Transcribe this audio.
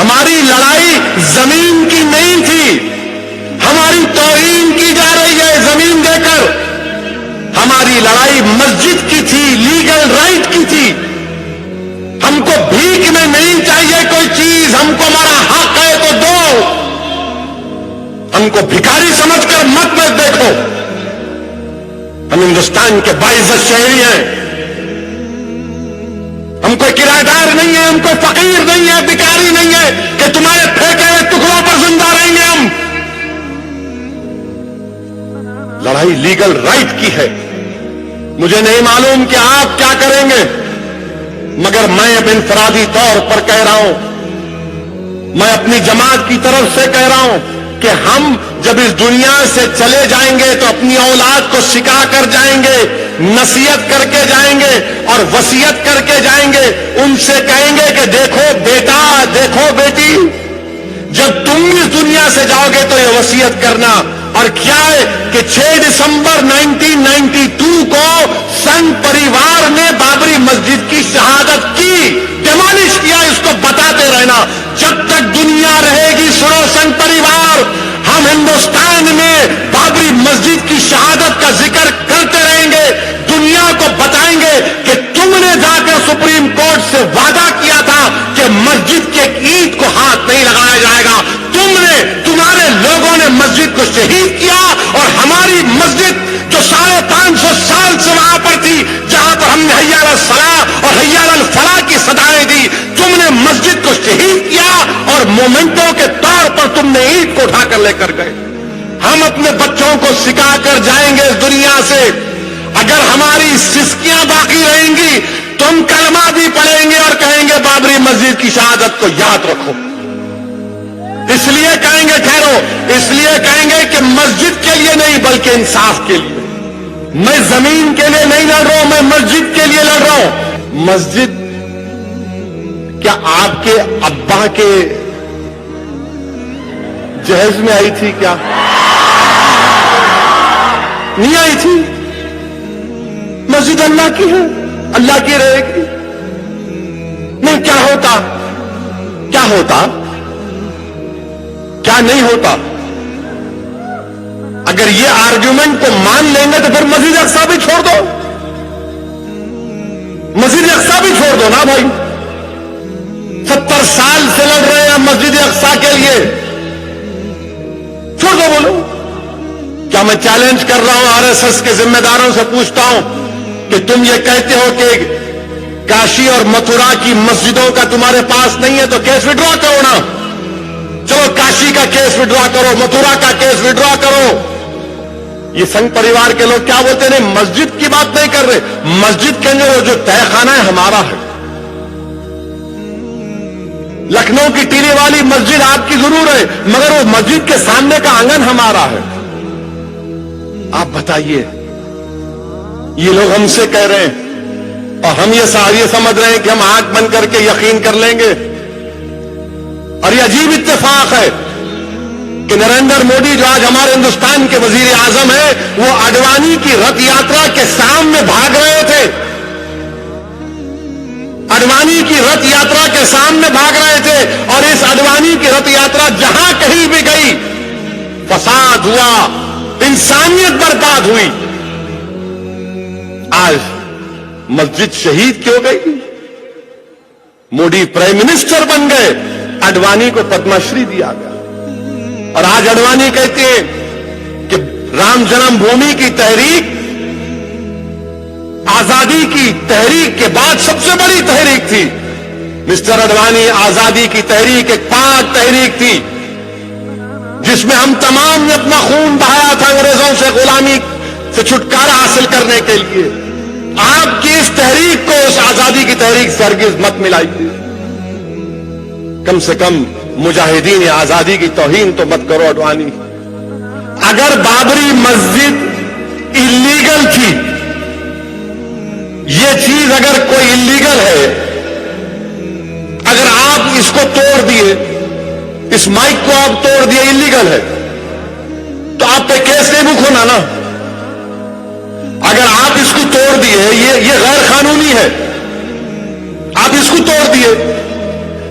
ہماری لڑائی زمین کی نہیں تھی، ہماری توہین کی جا رہی ہے زمین دے کر. ہماری لڑائی مسجد کی تھی، لیگل رائٹ کی تھی. ہم کو بھیک میں نہیں چاہیے کوئی چیز، ہم کو ہمارا حق ہے تو دو. ہم کو بھکاری سمجھ کر مت دیکھو. ہم ہندوستان کے باعزت شہری ہیں. ہم کوئی کرایہ دار نہیں ہے، ہم کوئی فقیر نہیں ہے، بھکاری نہیں ہے کہ تمہارے پھینکے ہوئے ٹکڑوں پر زندہ رہیں گے. ہم لڑائی لیگل رائٹ کی ہے. مجھے نہیں معلوم کہ آپ کیا کریں گے، مگر میں اب انفرادی طور پر کہہ رہا ہوں، میں اپنی جماعت کی طرف سے کہہ رہا ہوں کہ ہم جب اس دنیا سے چلے جائیں گے تو اپنی اولاد کو سکھا کر جائیں گے، نصیحت کر کے جائیں گے اور وصیت کر کے جائیں گے. ان سے کہیں گے کہ دیکھو بیٹا، دیکھو بیٹی، جب تم اس دنیا سے جاؤ گے تو یہ وصیت کرنا. اور کیا ہے کہ 6 دسمبر 1992 کو سنگ پریوار نے بابری مسجد کی شہادت کی، ڈیمالش کیا. اس کو بتاتے رہنا جب تک دنیا رہے گی. سنو سنگ پریوار، ہم ہندوستان میں بابری مسجد کی شہادت کا ذکر کرتے رہیں گے. دنیا کو بتائیں گے کہ تم نے جا کر سپریم کورٹ سے وعدہ کیا تھا کہ مسجد کے اینٹ کو ہاتھ نہیں لگایا جائے گا. تمہارے لوگوں نے مسجد کو شہید کیا، اور ہماری مسجد جو 550 سال سے وہاں پر تھی، جہاں پر ہم نے حی علی الصلاۃ اور حی علی الفلاح کی صدائیں دی، تم نے مسجد کو شہید کیا اور مومنٹوں کے طور پر تم نے اینٹ کو اٹھا کر لے کر گئے. ہم اپنے بچوں کو سکھا کر جائیں گے اس دنیا سے. اگر ہماری سسکیاں باقی رہیں گی تو ہم کلمہ بھی پڑھیں گے اور کہیں گے بابری مسجد کی شہادت کو یاد رکھو. اس لیے کہیں گے، ٹھہرو، اس لیے کہیں گے کہ مسجد کے لیے نہیں بلکہ انصاف کے لیے. میں زمین کے لیے نہیں لڑ رہا ہوں، میں مسجد کے لیے لڑ رہا ہوں. مسجد کیا آپ کے ابا کے جہیز میں آئی تھی؟ کیا نہیں آئی تھی؟ مسجد اللہ کی ہے، اللہ کی رہے گی. نہیں، کیا ہوتا، کیا ہوتا، کیا نہیں ہوتا؟ اگر یہ آرگیومنٹ کو مان لیں گے تو پھر مسجد اقصی بھی چھوڑ دو. مسجد اقصی بھی چھوڑ دو نا بھائی. 70 سال سے لڑ رہے ہیں مسجد اقصی کے لیے، چھوڑ دو. بولو، کیا میں چیلنج کر رہا ہوں آر ایس ایس کے ذمہ داروں سے پوچھتا ہوں کہ تم یہ کہتے ہو کہ کاشی اور متھرا کی مسجدوں کا تمہارے پاس نہیں ہے تو کیس وڈرا کرو نا. چلو کاشی کا کیس وڈرا کرو، متھرا کا کیس وڈرا کرو. یہ سنگ پریوار کے لوگ کیا بولتے ہیں؟ مسجد کی بات نہیں کر رہے. مسجد کے اندر جو تہہ خانہ ہے ہمارا ہے. لکھنؤ کی ٹیلی والی مسجد آپ کی ضرور ہے، مگر وہ مسجد کے سامنے کا آنگن ہمارا ہے. آپ بتائیے، یہ لوگ ہم سے کہہ رہے ہیں اور ہم یہ سمجھ رہے ہیں کہ ہم آنکھ بند کر کے یقین کر لیں گے. اور یہ عجیب اتفاق ہے کہ نریندر مودی جو آج ہمارے ہندوستان کے وزیر اعظم ہیں، وہ اڈوانی کی رتھ یاترا کے سامنے بھاگ رہے تھے. اڈوانی کی رتھ یاترا کے سامنے بھاگ رہے تھے، اور اس اڈوانی کی رتھ یاترا جہاں کہیں بھی گئی فساد ہوا، انسانیت برباد ہوئی. آج مسجد شہید کیوں گئی؟ مودی پرائم منسٹر بن گئے، اڈوانی کو پدم شری دیا گیا. اور آج اڈوانی کہتے ہیں کہ رام جنم بھومی کی تحریک آزادی کی تحریک کے بعد سب سے بڑی تحریک تھی. مسٹر اڈوانی، آزادی کی تحریک ایک پاک تحریک تھی جس میں ہم تمام نے اپنا خون بہایا تھا انگریزوں سے غلامی سے چھٹکارا حاصل کرنے کے لیے. آپ کی اس تحریک کو اس آزادی کی تحریک سے ہرگز مت ملائیے. کم سے کم مجاہدین آزادی کی توہین تو مت کرو اڈوانی. اگر بابری مسجد اللیگل تھی، یہ چیز اگر کوئی اللیگل ہے، اگر آپ اس کو توڑ دیے، اس مائک کو آپ توڑ دیے، اللیگل ہے، تو آپ پہ کیس نہیں بک ہونا نا. اگر آپ اس کو توڑ دیے، یہ غیر قانونی ہے، آپ اس کو توڑ دیے،